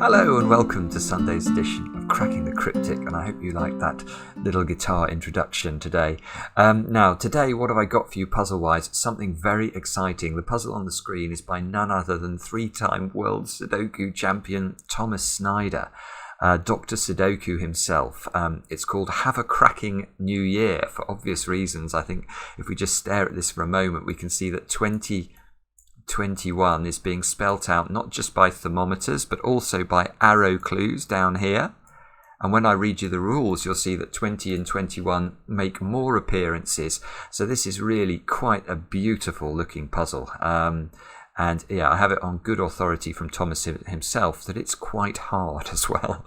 Hello and welcome to Sunday's edition of Cracking the Cryptic, and I hope you like that little guitar introduction today. Now, today, what have I got for you puzzle-wise? Something very exciting. The puzzle on the screen is by none other than three-time world Sudoku champion Thomas Snyder, Dr. Sudoku himself. It's called Have a Cracking New Year, for obvious reasons. I think if we just stare at this for a moment, we can see that 2021 is being spelt out not just by thermometers but also by arrow clues down here, and when I read you the rules you'll see that 20 and 21 make more appearances, so this is really quite a beautiful looking puzzle. And yeah, I have it on good authority from Thomas himself that it's quite hard as well.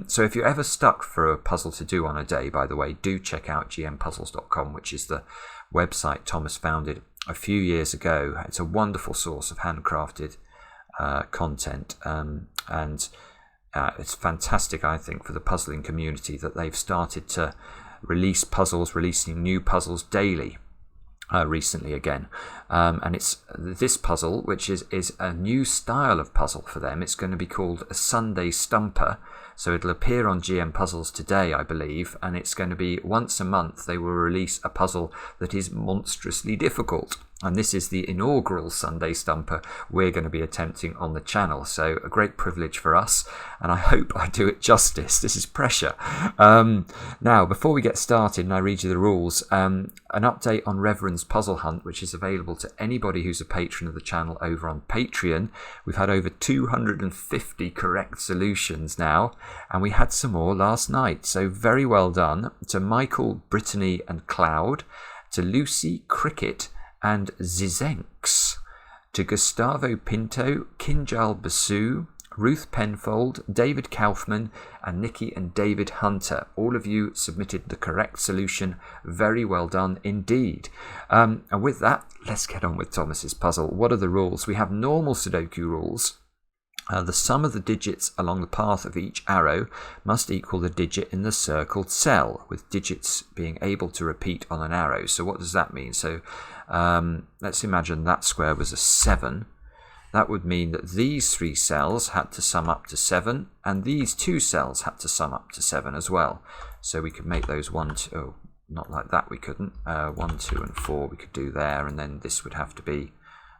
So if you're ever stuck for a puzzle to do on a day, by the way, do check out gmpuzzles.com, which is the website Thomas founded a few years ago. It's a wonderful source of handcrafted content, and it's fantastic, I think, for the puzzling community that they've started to release puzzles, releasing new puzzles daily. Recently again, and it's this puzzle, which is a new style of puzzle for them. It's going to be called a Sunday Stumper, so it'll appear on GM Puzzles today, I believe, and it's going to be once a month they will release a puzzle that is monstrously difficult, and this is the inaugural Sunday Stumper we're going to be attempting on the channel, so a great privilege for us, and I hope I do it justice. This is pressure. Now, before we get started and I read you the rules, an update on Reverend's Puzzle Hunt, which is available to anybody who's a patron of the channel over on Patreon. We've had over 250 correct solutions now, and we had some more last night, so very well done to Michael, Brittany and Cloud, to Lucy, Cricket and Zizenks, to Gustavo Pinto, Kinjal Basu, Ruth Penfold, David Kaufman and Nikki and David Hunter. All of you submitted the correct solution. Very well done indeed. And with that, let's get on with Thomas's puzzle. What are the rules? We have normal Sudoku rules. The sum of the digits along the path of each arrow must equal the digit in the circled cell, with digits being able to repeat on an arrow. So what does that mean? So let's imagine that square was a 7. That would mean that these 3 cells had to sum up to 7, and these 2 cells had to sum up to 7 as well. So we could make those 1, 2, oh, not like that we couldn't. 1, 2 and 4 we could do there, and then this would have to be,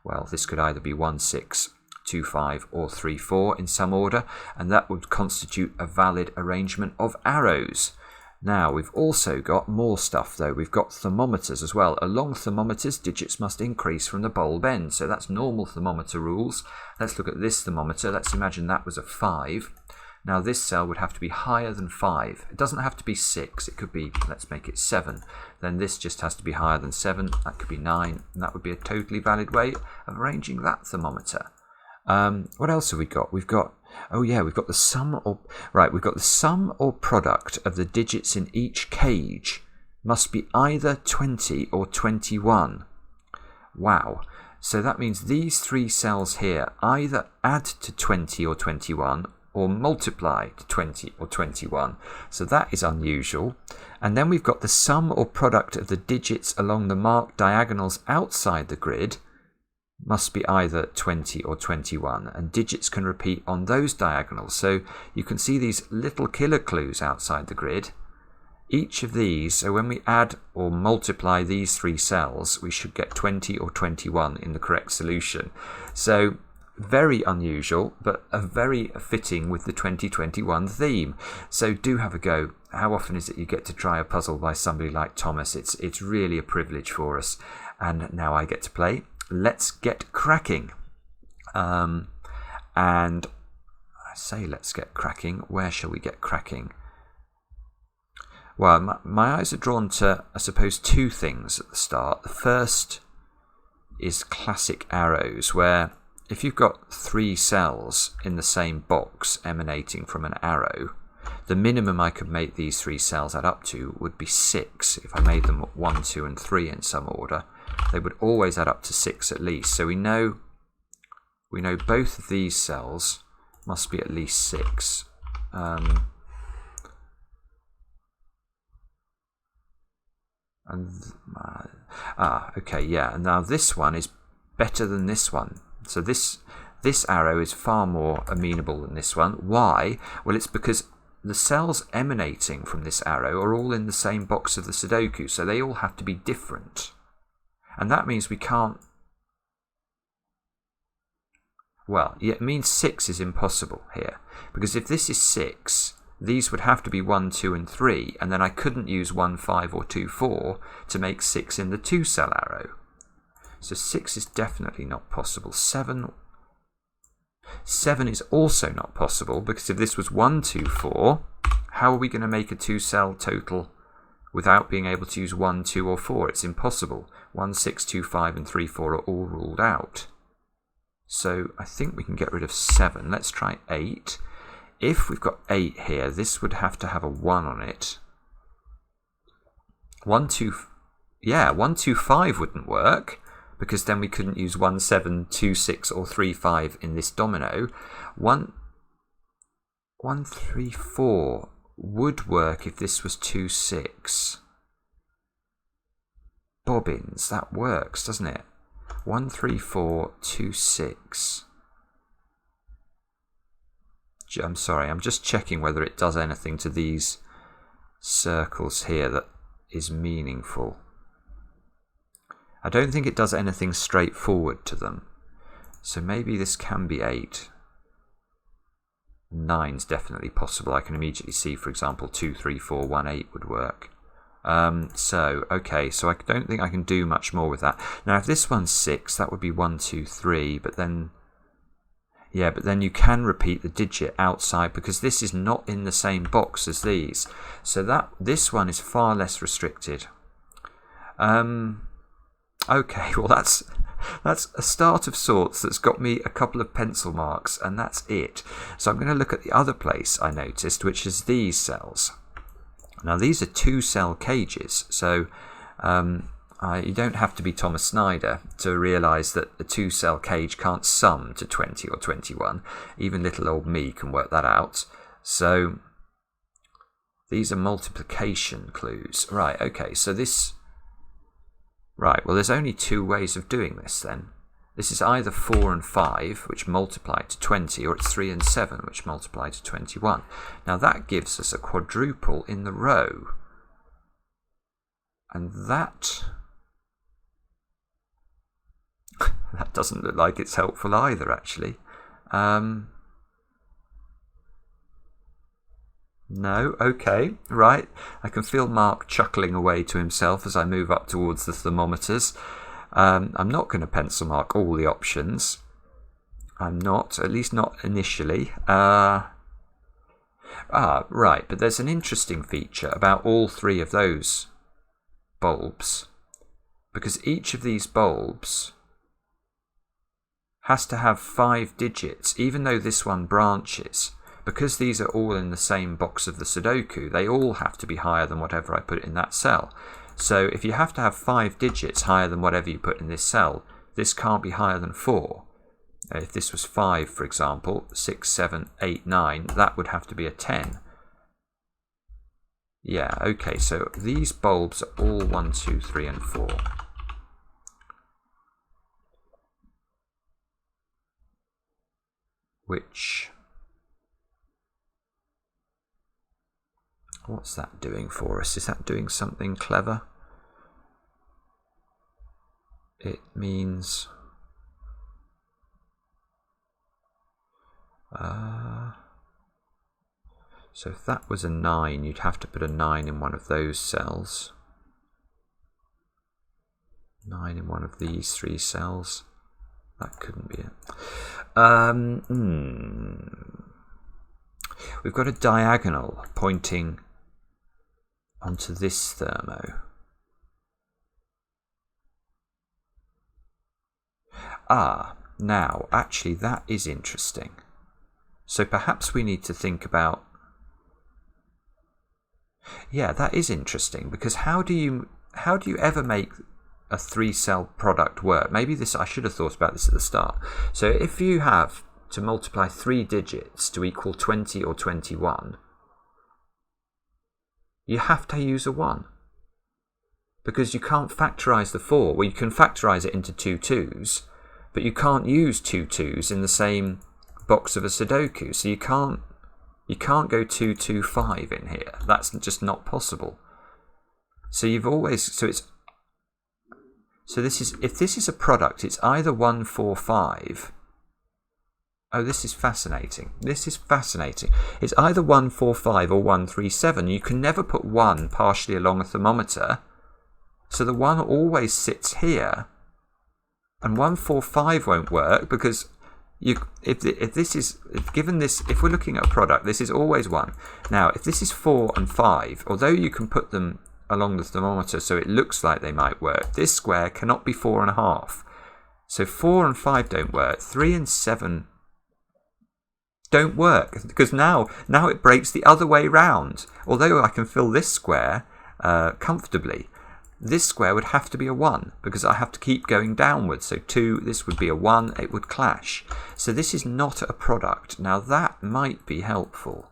well, this could either be 1, 6, 2, 5 or 3, 4 in some order, and that would constitute a valid arrangement of arrows. Now, we've also got more stuff though. We've got thermometers as well. Along thermometers, digits must increase from the bulb end. So that's normal thermometer rules. Let's look at this thermometer. Let's imagine that was a 5. Now this cell would have to be higher than 5. It doesn't have to be 6. It could be, let's make it 7. Then this just has to be higher than 7. That could be 9. And that would be a totally valid way of arranging that thermometer. What else have we got? We've got, oh yeah, we've got the sum or, right, we've got the sum or product of the digits in each cage must be either 20 or 21. Wow. So that means these 3 cells here either add to 20 or 21 or multiply to 20 or 21. So that is unusual. And then we've got the sum or product of the digits along the marked diagonals outside the grid must be either 20 or 21, and digits can repeat on those diagonals. So you can see these little killer clues outside the grid. Each of these, so when we add or multiply these 3 cells, we should get 20 or 21 in the correct solution. So very unusual, but a very fitting with the 2021 theme. So do have a go. How often is it you get to try a puzzle by somebody like Thomas? It's really a privilege for us. And now I get to play. Let's get cracking. And I say let's get cracking. Where shall we get cracking? Well, my eyes are drawn to, I suppose, 2 things at the start. The first is classic arrows, where if you've got 3 cells in the same box emanating from an arrow, the minimum I could make these 3 cells add up to would be 6 if I made them 1, 2 and 3 in some order. They would always add up to 6 at least. So we know both of these cells must be at least 6. Okay, yeah. And now this one is better than this one. So this This arrow is far more amenable than this one. Why? Well, it's because the cells emanating from this arrow are all in the same box of the Sudoku, so they all have to be different. And that means we can't... Well, yeah, it means 6 is impossible here, because if this is 6, these would have to be 1, 2, and 3, and then I couldn't use 1, 5, or 2, 4 to make 6 in the 2-cell arrow. So 6 is definitely not possible. 7 is also not possible, because if this was 1, 2, 4, how are we going to make a 2-cell total without being able to use 1, 2, or 4? It's impossible. 1, 6, 2, 5, and 3, 4 are all ruled out. So I think we can get rid of 7. Let's try 8. If we've got 8 here, this would have to have a 1 on it. 1, 2, 5 wouldn't work, because then we couldn't use 1, 7, 2, 6, or 3, 5 in this domino. 1, 3, 4 would work if this was 2, 6. Bobbins, that works, doesn't it? 1, 3, 4, 2, 6. I'm sorry, I'm just checking whether it does anything to these circles here that is meaningful. I don't think it does anything straightforward to them. So maybe this can be 8. 9's definitely possible. I can immediately see, for example, 2, 3, 4, 1, 8 would work. Okay, so I don't think I can do much more with that. Now, if this one's 6, that would be 1, 2, 3, but then... Yeah, but then you can repeat the digit outside, because this is not in the same box as these. So this one is far less restricted. Okay, well that's a start of sorts that's got me a couple of pencil marks, and that's it. So I'm going to look at the other place I noticed, which is these cells. Now these are 2-cell cages, so you don't have to be Thomas Snyder to realise that a 2-cell cage can't sum to 20 or 21. Even little old me can work that out. So these are multiplication clues. Right, okay, so this... Right, well there's only 2 ways of doing this then. This is either 4 and 5, which multiply to 20, or it's 3 and 7, which multiply to 21. Now that gives us a quadruple in the row. And that doesn't look like it's helpful either, actually. No, okay, right. I can feel Mark chuckling away to himself as I move up towards the thermometers. I'm not going to pencil mark all the options. I'm not, at least not initially. Right, but there's an interesting feature about all 3 of those bulbs, because each of these bulbs has to have 5 digits, even though this one branches. Because these are all in the same box of the Sudoku, they all have to be higher than whatever I put in that cell. So if you have to have 5 digits higher than whatever you put in this cell, this can't be higher than 4. If this was 5, for example, 6, 7, 8, 9, that would have to be a 10. Yeah, okay, so these bulbs are all 1, 2, 3, and 4. What's that doing for us? Is that doing something clever? It means... so if that was a 9, you'd have to put a 9 in one of those cells. 9 in one of these 3 cells. That couldn't be it. We've got a diagonal pointing onto this thermo. Now, actually that is interesting. So perhaps we need to think about... Yeah, that is interesting, because how do you ever make a 3-cell product work? Maybe this, I should have thought about this at the start. So if you have to multiply 3 digits to equal 20 or 21, you have to use a 1. Because you can't factorise the 4. Well, you can factorise it into 2 2's, But you can't use 2 2s in the same box of a Sudoku, so you can't go 2 2 5 in here. That's just not possible. So you've always this is, if this is a product, it's either 1 4 5. Oh, this is fascinating. This is fascinating. It's either 1 4 5 or 1 3 7. You can never put 1 partially along a thermometer, so the 1 always sits here. And 1 4 5 won't work because if we're looking at a product, this is always 1. Now, if this is 4 and 5, although you can put them along the thermometer so it looks like they might work, this square cannot be 4.5. So 4 and 5 don't work. 3 and 7 don't work because now it breaks the other way round. Although I can fill this square comfortably, this square would have to be a 1 because I have to keep going downwards. So 2, this would be a 1, it would clash. So this is not a product. Now that might be helpful.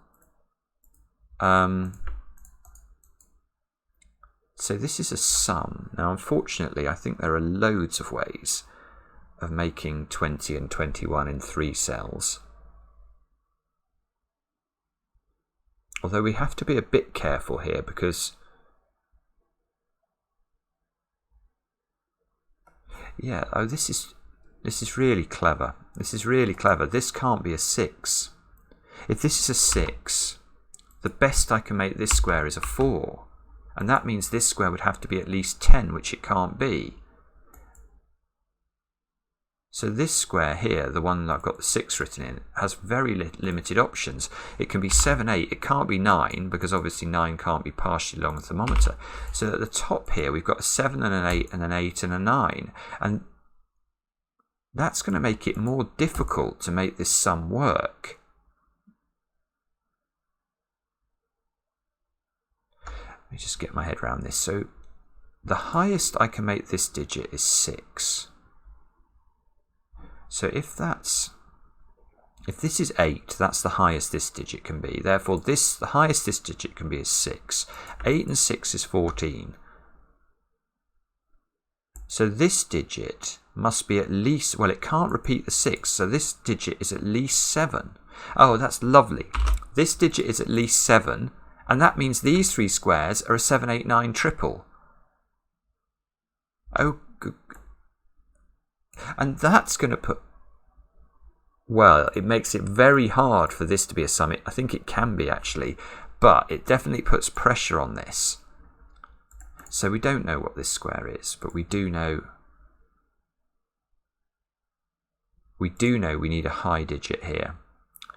So this is a sum. Now unfortunately I think there are loads of ways of making 20 and 21 in 3 cells. Although we have to be a bit careful here because yeah, oh, this is really clever. This is really clever. This can't be a 6. If this is a 6, the best I can make this square is a 4. And that means this square would have to be at least 10, which it can't be. So this square here, the one that I've got the 6 written in, has very limited options. It can be 7, 8. It can't be 9, because obviously 9 can't be partially along the thermometer. So at the top here, we've got a 7 and an 8 and an 8 and a 9. And that's going to make it more difficult to make this sum work. Let me just get my head around this. So the highest I can make this digit is 6. So if this is 8, that's the highest this digit can be. Therefore, the highest this digit can be is 6. 8 and 6 is 14. So this digit must be at least, well, it can't repeat the 6, so this digit is at least 7. Oh, that's lovely. This digit is at least 7, and that means these 3 squares are a 7, 8, 9 triple. Oh, good. And that's going to put, well, it makes it very hard for this to be a sum. I think it can be actually, but it definitely puts pressure on this. So we don't know what this square is, but we do know we need a high digit here.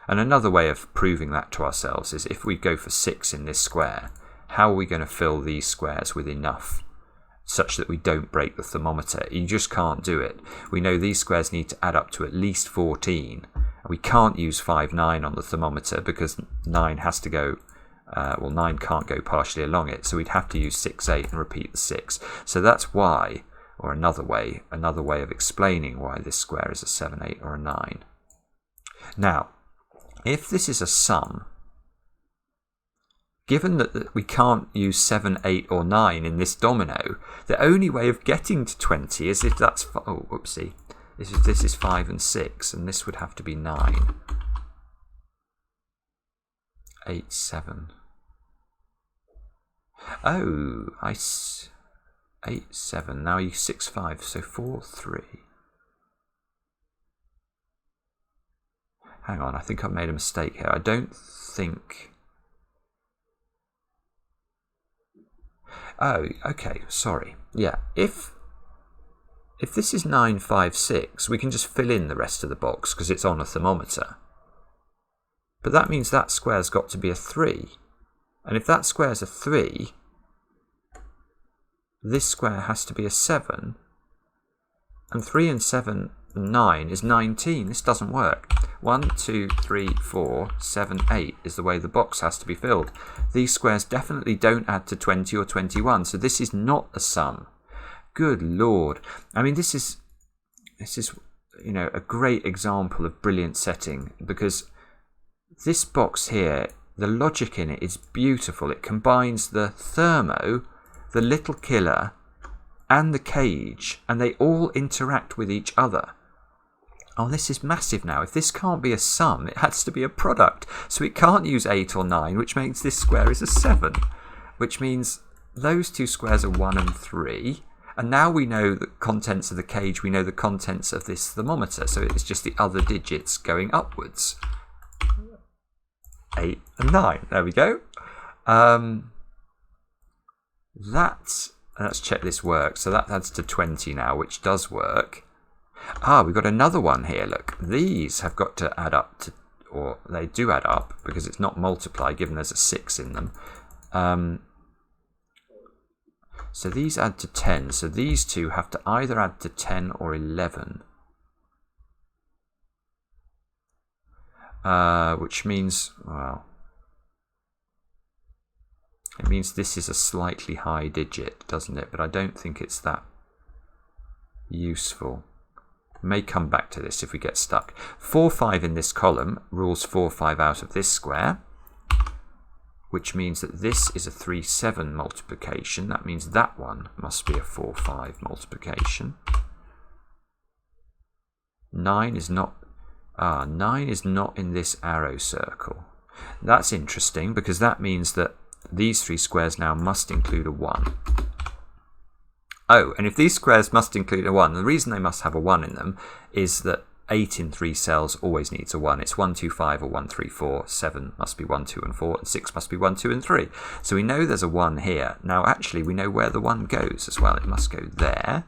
And another way of proving that to ourselves is if we go for 6 in this square, how are we going to fill these squares with enough such that we don't break the thermometer? You just can't do it. We know these squares need to add up to at least 14. We can't use 5, 9 on the thermometer because 9 has to go, 9 can't go partially along it. So we'd have to use 6, 8 and repeat the 6. So that's why, or another way of explaining why this square is a 7, 8 or a 9. Now, if this is a sum, given that we can't use 7, 8 or 9 in this domino, the only way of getting to 20 is if that's, oh, whoopsie, is if this is 5 and 6, and this would have to be 9. 8, 7. Oh, 8, 7. Now you 6, 5, so 4, 3. Hang on, I think I've made a mistake here. I don't think... Oh, okay, sorry. Yeah, if this is 9, 5, 6, we can just fill in the rest of the box because it's on a thermometer. But that means that square's got to be a 3. And if that square's a 3, this square has to be a 7. And 3 and 7 and 9 is 19. This doesn't work. 1, 2, 3, 4, 7, 8 is the way the box has to be filled. These squares definitely don't add to 20 or 21, so this is not a sum. Good Lord. I mean, this is a great example of brilliant setting, because this box here, the logic in it is beautiful. It combines the thermo, the little killer, and the cage, and they all interact with each other. Oh, this is massive now. If this can't be a sum, it has to be a product. So it can't use 8 or 9, which means this square is a 7. Which means those two squares are 1 and 3. And now we know the contents of the cage, we know the contents of this thermometer. So it's just the other digits going upwards. 8 and 9. There we go. Let's check this works. So that adds to 20 now, which does work. We've got another one here. Look, these have got to add up to, or they do add up because it's not multiply given there's a 6 in them. So these add to 10. So these two have to either add to 10 or 11. Which means, well, it means this is a slightly high digit, doesn't it? But I don't think it's that useful. May come back to this if we get stuck. 4, 5 in this column rules 4, 5 out of this square, which means that this is a 3, 7 multiplication. That means that one must be a 4, 5 multiplication. 9 is not. 9 is not in this arrow circle. That's interesting because that means that these 3 squares now must include a 1. Oh, and if these squares must include a 1, the reason they must have a 1 in them is that 8 in 3 cells always needs a 1. It's 1, 2, 5 or 1, 3, 4. 7 must be 1, 2 and 4, and 6 must be 1, 2 and 3. So we know there's a 1 here. Now actually we know where the 1 goes as well. It must go there.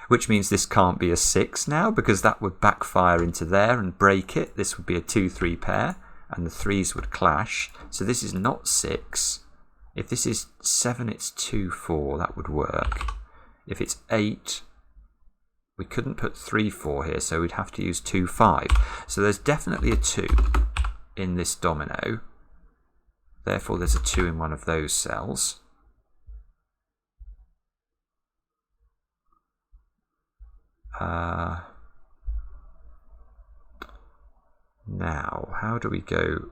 Which means this can't be a 6 now because that would backfire into there and break it. This would be a 2, 3 pair and the 3s would clash. So this is not 6. If this is 7, it's 2, 4. That would work. If it's 8, we couldn't put 3, 4 here, so we'd have to use 2, 5. So there's definitely a 2 in this domino. Therefore, there's a 2 in one of those cells. Now, how do we go?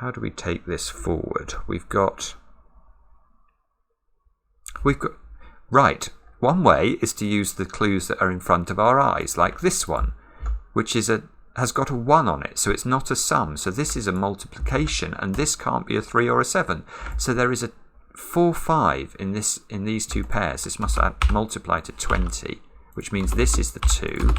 How do we take this forward? We've got right. One way is to use the clues that are in front of our eyes, like this one, which is has got a 1 on it, so it's not a sum. So this is a multiplication, and this can't be a 3 or a 7. So there is a 4, 5 in these two pairs. This must multiply to 20, which means this is the 2.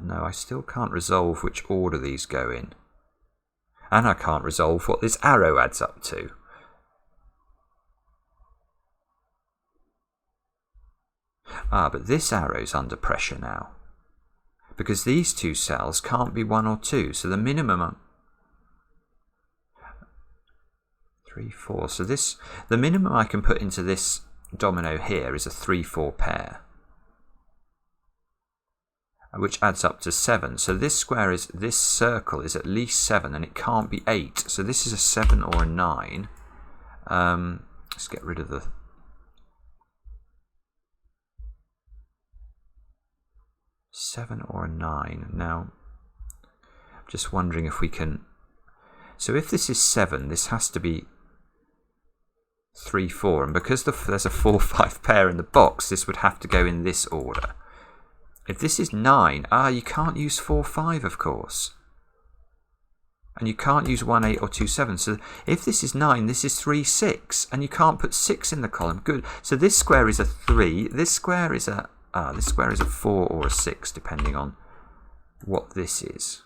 No, I still can't resolve which order these go in. And I can't resolve what this arrow adds up to. But this arrow's under pressure now. Because these two cells can't be 1 or 2, so the minimum... 3, 4. So the minimum I can put into this domino here is a 3, 4 pair, which adds up to 7. So this circle is at least 7, and it can't be 8. So this is a 7 or a 9. Let's get rid of the... Seven or a 9. Now, I'm just wondering if we can... So if this is 7, this has to be 3, 4. And because there's a 4, 5 pair in the box, this would have to go in this order. If this is 9, you can't use 4, 5, of course. And you can't use 1, 8 or 2, 7. So if this is 9, this is 3, 6. And you can't put 6 in the column. Good. So this square is a 3. This square is a 4 or a 6, depending on what this is.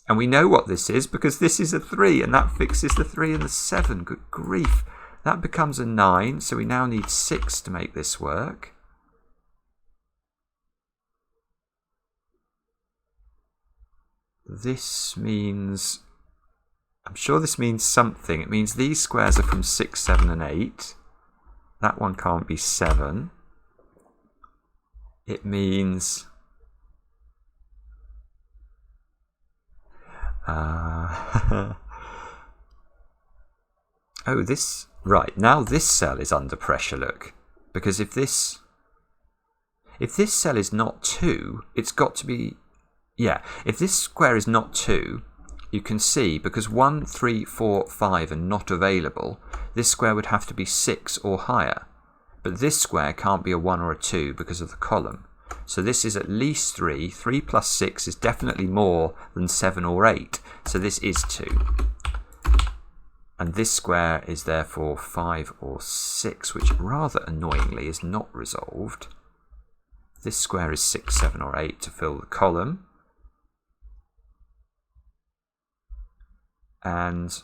And we know what this is because this is a 3, and that fixes the 3 and the 7. Good grief. That becomes a 9, so we now need 6 to make this work. This means... I'm sure this means something. It means these squares are from 6, 7 and 8. That one can't be 7. It means... oh, this... Right, now this cell is under pressure, look. Because if this cell is not 2, it's got to be... Yeah, if this square is not 2, you can see, because 1, 3, 4, 5 are not available, this square would have to be 6 or higher. but this square can't be a 1 or a 2 because of the column. So this is at least 3. 3 plus 6 is definitely more than 7 or 8. So this is 2. And this square is therefore 5 or 6, which rather annoyingly is not resolved. This square is 6, 7 or 8 to fill the column. And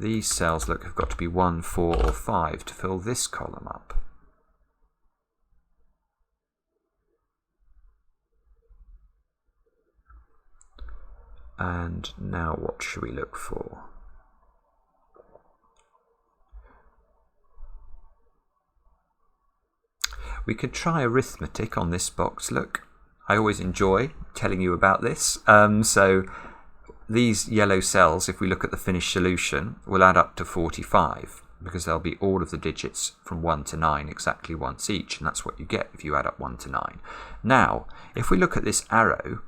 these cells, look, have got to be 1, 4 or 5 to fill this column up. And now what should we look for? We could try arithmetic on this box. Look, I always enjoy telling you about this. So these yellow cells, if we look at the finished solution, will add up to 45 because they'll be all of the digits from 1 to 9 exactly once each, and that's what you get if you add up 1 to 9. Now, if we look at this arrow,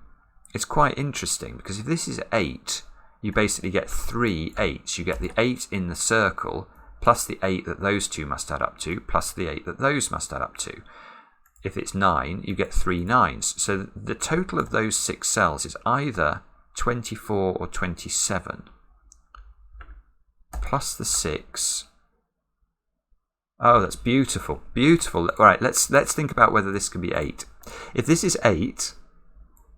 it's quite interesting because if this is 8, you basically get 3 8s. You get the 8 in the circle plus the 8 that those two must add up to plus the 8 that those must add up to. If it's 9, you get 3 9s. So the total of those 6 cells is either 24 or 27 plus the 6. Oh, that's beautiful. Beautiful. All right, let's think about whether this can be 8. If this is 8,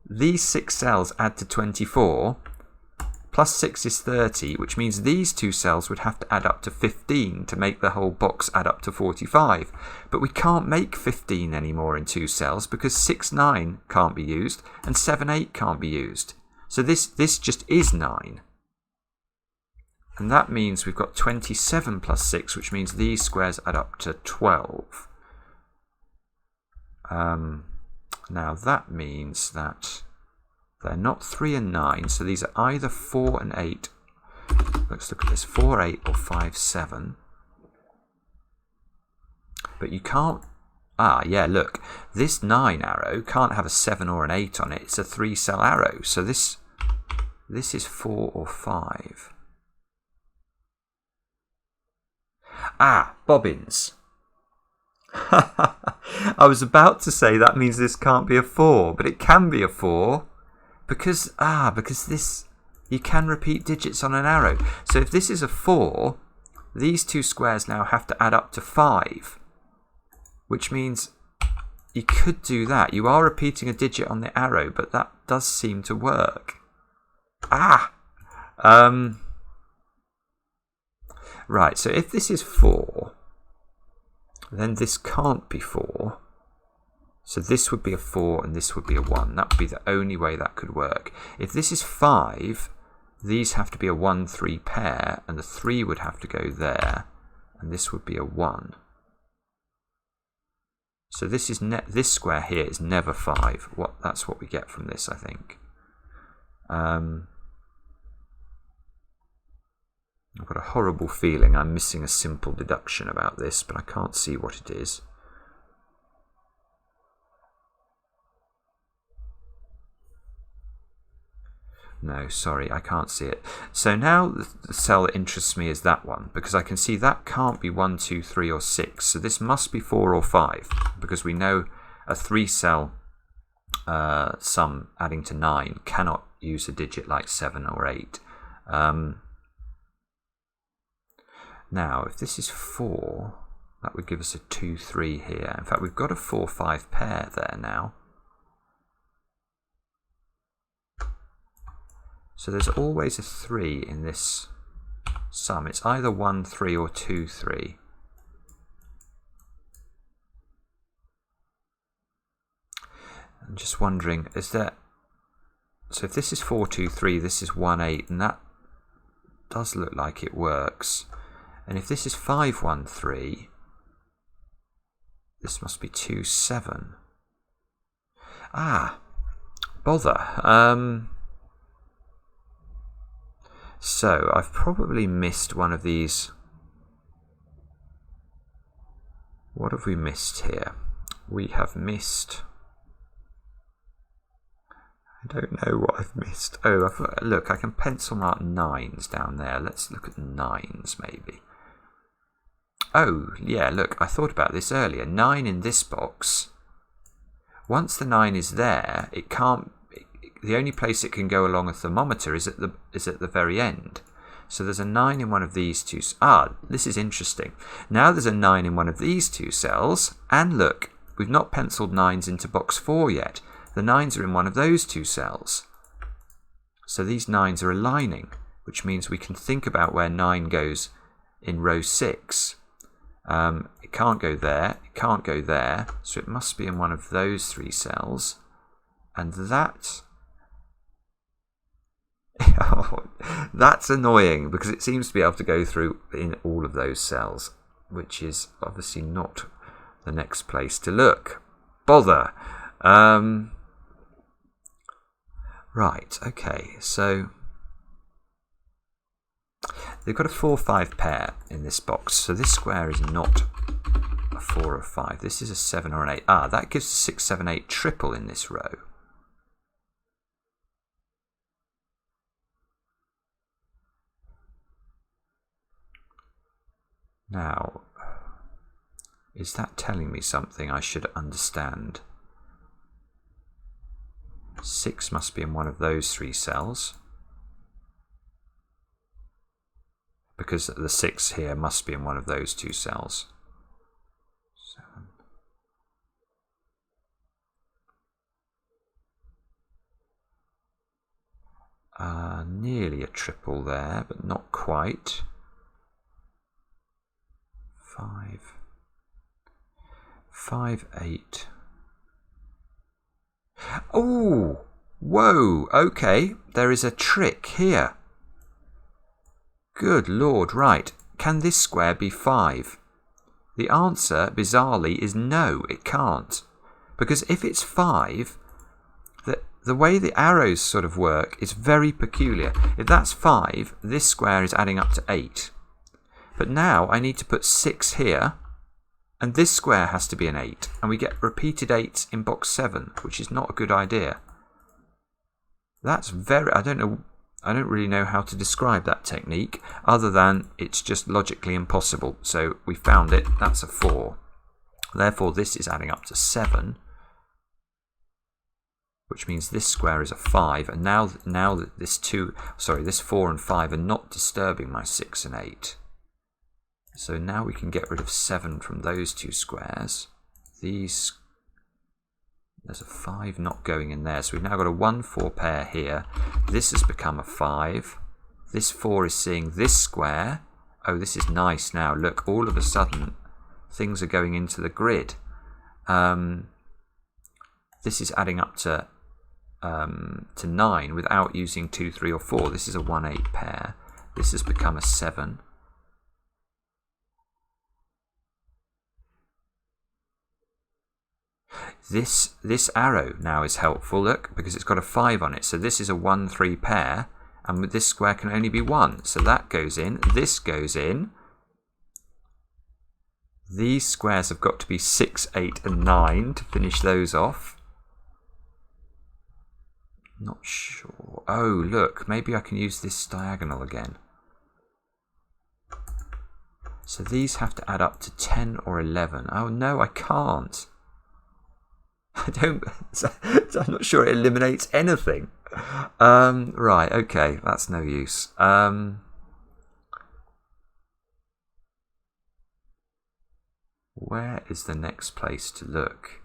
these 6 cells add to 24, plus 6 is 30, which means these 2 cells would have to add up to 15 to make the whole box add up to 45. But we can't make 15 anymore in 2 cells because 6 9 can't be used and 7 8 can't be used. So this just is 9. And that means we've got 27 plus 6, which means these squares add up to 12. Now that means that they're not 3 and 9, so these are either 4 and 8. Let's look at this, 4, 8 or 5, 7. But you can't, yeah, look, this 9 arrow can't have a 7 or an 8 on it. It's a 3-cell arrow, so this is 4 or 5. Bobbins. I was about to say that means this can't be a 4, but it can be a 4 because this, you can repeat digits on an arrow. So if this is a 4, these 2 squares now have to add up to 5, which means you could do that. You are repeating a digit on the arrow, but that does seem to work. Right, so if this is 4, then this can't be 4. So this would be a 4 and this would be a 1. That would be the only way that could work. If this is 5, these have to be a 1 3 pair, and the 3 would have to go there, and this would be a 1. So this is this square here is never 5. That's what we get from this, I think. I've got a horrible feeling I'm missing a simple deduction about this, but I can't see what it is. No, sorry, I can't see it. So now the cell that interests me is that one, because I can see that can't be 1, 2, 3 or 6. So this must be 4 or 5, because we know a 3-cell sum adding to 9 cannot use a digit like 7 or 8. Now, if this is 4, that would give us a 2, 3 here. In fact, we've got a 4, 5 pair there now. So there's always a 3 in this sum. It's either 1, 3 or 2, 3. I'm just wondering, is there... So if this is 4, 2, 3, this is 1, 8, and that does look like it works. And if this is 5, 1, 3, this must be 2, 7. Bother. So I've probably missed one of these. What have we missed here? We have missed... I don't know what I've missed. Oh, look, I can pencil mark 9s down there. Let's look at 9s maybe. Oh, yeah, look, I thought about this earlier. 9 in this box. Once the 9 is there, it can't... The only place it can go along a thermometer is at the very end. So there's a 9 in one of these two... Ah, this is interesting. Now there's a 9 in one of these two cells. And look, we've not penciled 9s into box 4 yet. The 9s are in one of those two cells. So these 9s are aligning, which means we can think about where 9 goes in row 6. It can't go there, it can't go there, so it must be in one of those 3 cells. And that... that's annoying, because it seems to be able to go through in all of those cells, which is obviously not the next place to look. Bother! Right, okay, so they've got a 4-5 pair in this box, so this square is not a 4 or 5. This is a 7 or an 8. Ah, that gives a 6, 7, 8 triple in this row. Now, is that telling me something I should understand? 6 must be in one of those 3 cells, because the 6 here must be in one of those 2 cells. 7. Nearly a triple there, but not quite. 5, 5, 8. Oh, whoa, okay, there is a trick here. Good Lord, right. Can this square be 5? The answer, bizarrely, is no, it can't. Because if it's 5, the way the arrows sort of work is very peculiar. If that's 5, this square is adding up to 8. But now I need to put 6 here, and this square has to be an 8, and we get repeated 8s in box 7, which is not a good idea. That's very... I don't really know how to describe that technique, other than it's just logically impossible. So we found it, that's a 4. Therefore this is adding up to 7, which means this square is a 5, and now that this 4 and 5 are not disturbing my 6 and 8. So now we can get rid of 7 from those 2 squares. There's a 5 not going in there. So we've now got a 1-4 pair here. This has become a 5. This 4 is seeing this square. Oh, this is nice now. Look, all of a sudden, things are going into the grid. This is adding up to 9 without using 2, 3, or 4. This is a 1-8 pair. This has become a 7. This arrow now is helpful, look, because it's got a 5 on it. So this is a 1-3 pair, and this square can only be 1. So that goes in, this goes in. These squares have got to be 6, 8, and 9 to finish those off. Not sure. Oh, look, maybe I can use this diagonal again. So these have to add up to 10 or 11. Oh, no, I can't. I'm not sure it eliminates anything. Right, okay, that's no use. Where is the next place to look?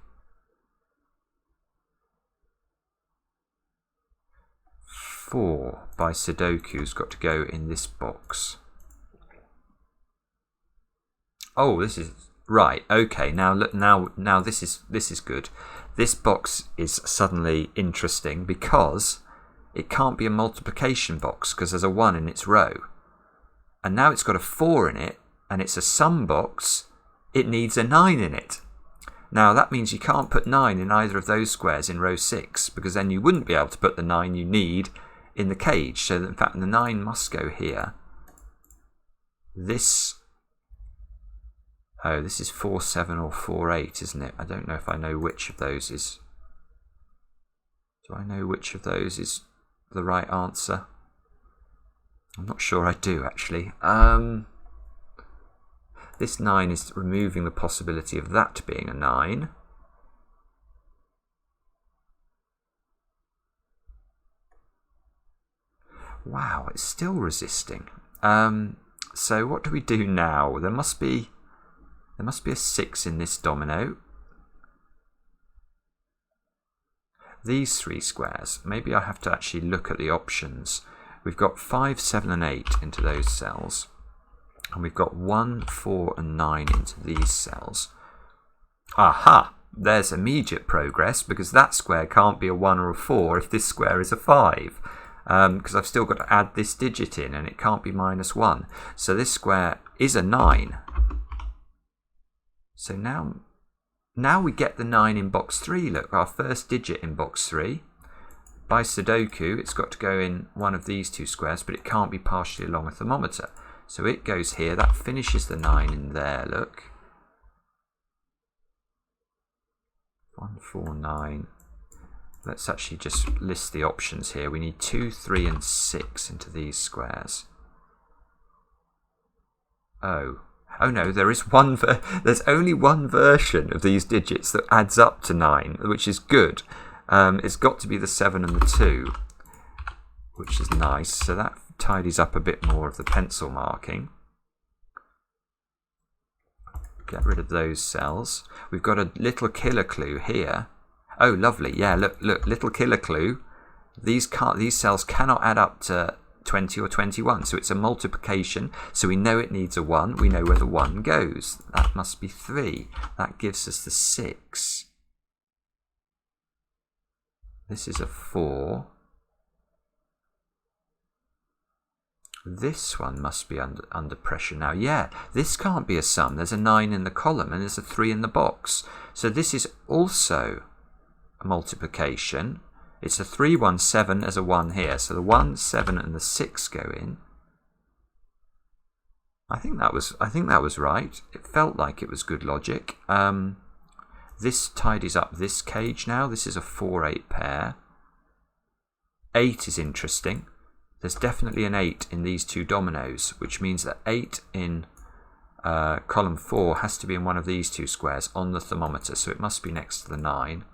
4 by Sudoku's got to go in this box. Oh, this is... Right, okay, now look, now this is good. This box is suddenly interesting because it can't be a multiplication box because there's a 1 in its row. And now it's got a 4 in it, and it's a sum box. It needs a 9 in it. Now that means you can't put 9 in either of those squares in row 6, because then you wouldn't be able to put the 9 you need in the cage. So that in fact the 9 must go here. This... Oh, this is 4, 7 or 4, 8, isn't it? I don't know if I know which of those is... Do I know which of those is the right answer? I'm not sure I do, actually. This 9 is removing the possibility of that being a 9. Wow, it's still resisting. So what do we do now? There must be a 6 in this domino. These 3 squares, maybe I have to actually look at the options. We've got 5, 7 and 8 into those cells. And we've got 1, 4 and 9 into these cells. Aha! There's immediate progress, because that square can't be a 1 or a 4 if this square is a 5. Because I've still got to add this digit in, and it can't be -1. So this square is a 9. So now we get the 9 in box 3. Look, our first digit in box 3. By Sudoku, it's got to go in one of these 2 squares, but it can't be partially along a thermometer. So it goes here. That finishes the 9 in there, look. 1, 4, 9. Let's actually just list the options here. We need 2, 3 and 6 into these squares. Oh no, there's only one version of these digits that adds up to 9, which is good. It's got to be the 7 and the 2, which is nice. So that tidies up a bit more of the pencil marking. Get rid of those cells. We've got a little killer clue here. Oh, lovely. Yeah, look, little killer clue. These cells cannot add up to 20 or 21, so it's a multiplication. So we know it needs a 1. We know where the 1 goes. That must be 3. That gives us the 6. This is a 4. This one must be under pressure now. Yeah, this can't be a sum. There's a 9 in the column and there's a 3 in the box. So this is also a multiplication. It's a 3, 1, 7 as a 1 here. So the 1, 7 and the 6 go in. I think that was right. It felt like it was good logic. This tidies up this cage now. This is a 4, 8 pair. 8 is interesting. There's definitely an 8 in these 2 dominoes, which means that 8 in column 4 has to be in one of these 2 squares on the thermometer, so it must be next to the 9.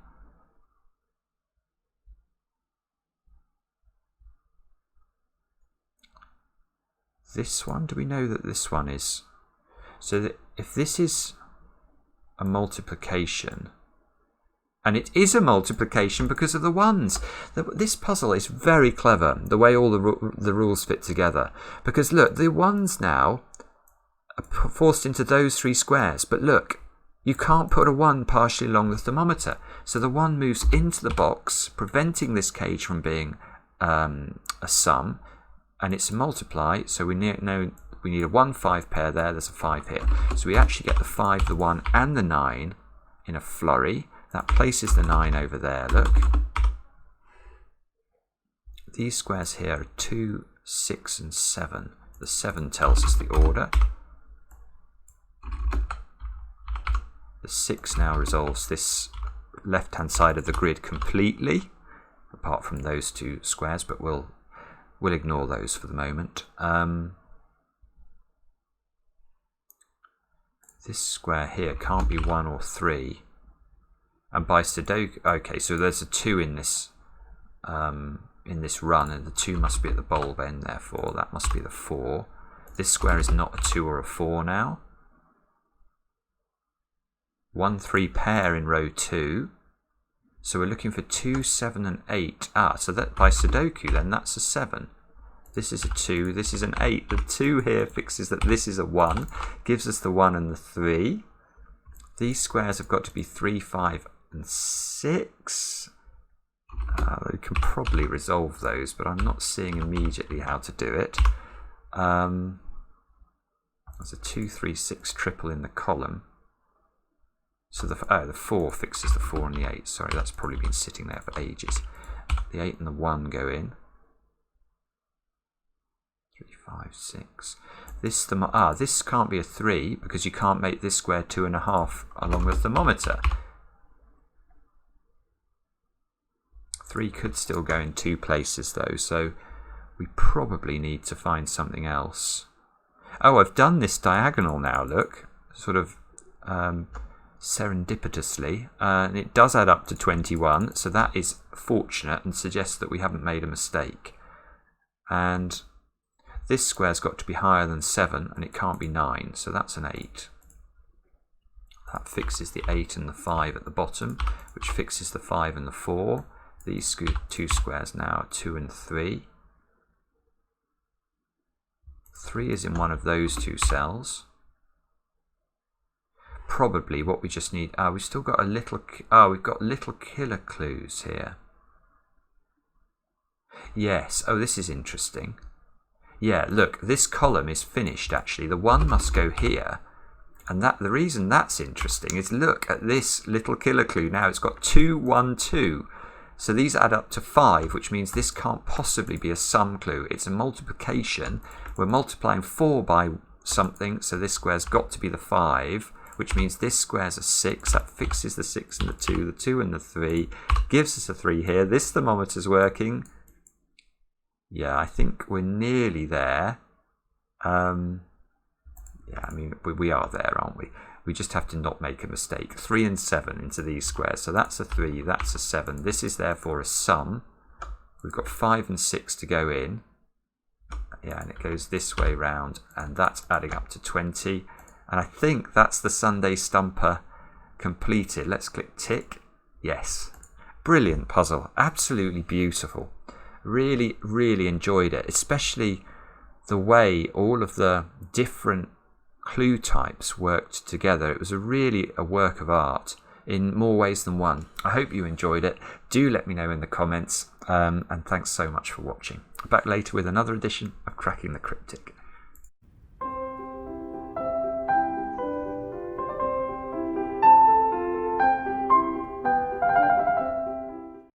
This one, do we know that this one is? So that if this is a multiplication, and it is a multiplication because of the 1s. This puzzle is very clever, the way all the rules fit together. Because look, the 1s now are forced into those 3 squares. But look, you can't put a 1 partially along the thermometer. So the 1 moves into the box, preventing this cage from being a sum. And it's a multiply, so we need a 1, 5 pair there. There's a 5 here. So we actually get the 5, the 1 and the 9 in a flurry. That places the 9 over there, look. These squares here are 2, 6 and 7. The 7 tells us the order. The 6 now resolves this left-hand side of the grid completely, apart from those 2 squares, but we'll ignore those for the moment. This square here can't be 1 or 3. And by Sudoku, okay, so there's a 2 in this run, and the 2 must be at the bulb end, therefore that must be the 4. This square is not a 2 or a 4 now. 1, 3 pair in row 2. So we're looking for 2, 7 and 8. So that by Sudoku then, that's a 7. This is a 2, this is an 8. The 2 here fixes that this is a 1, gives us the 1 and the 3. These squares have got to be 3, 5 and 6. We can probably resolve those, but I'm not seeing immediately how to do it. There's a 2, 3, 6 triple in the column. So the 4 fixes the 4 and the 8. Sorry, that's probably been sitting there for ages. The 8 and the 1 go in. 3, 5, 6. This can't be a 3 because you can't make this square 2.5 along the thermometer. 3 could still go in 2 places though, so we probably need to find something else. Oh, I've done this diagonal now, look. sort of serendipitously, and it does add up to 21, so that is fortunate and suggests that we haven't made a mistake. And this square's got to be higher than 7, and it can't be 9, so that's an 8. That fixes the 8 and the 5 at the bottom, which fixes the 5 and the 4. These two squares now are 2 and 3. 3 is in one of those two cells. Probably what we just need, we've still got a little, we've got little killer clues here. Yes, this is interesting. Yeah, look, this column is finished actually. The 1 must go here. And the reason that's interesting is look at this little killer clue now. It's got 2, 1, 2. So these add up to 5, which means this can't possibly be a sum clue. It's a multiplication. We're multiplying 4 by something, so this square's got to be the 5, which means this square's a 6. That fixes the 6 and the 2 and the 3, gives us a 3 here. This thermometer's working. Yeah, I think we're nearly there. Yeah, I mean, we are there, aren't we? We just have to not make a mistake. 3 and 7 into these squares. So that's a 3, that's a 7. This is therefore a sum. We've got 5 and 6 to go in. Yeah, and it goes this way round, and that's adding up to 20. And I think that's the Sunday Stumper completed. Let's click tick. Yes. Brilliant puzzle. Absolutely beautiful. Really, really enjoyed it, especially the way all of the different clue types worked together. It was really a work of art in more ways than one. I hope you enjoyed it. Do let me know in the comments, and thanks so much for watching. Back later with another edition of Cracking the Cryptic.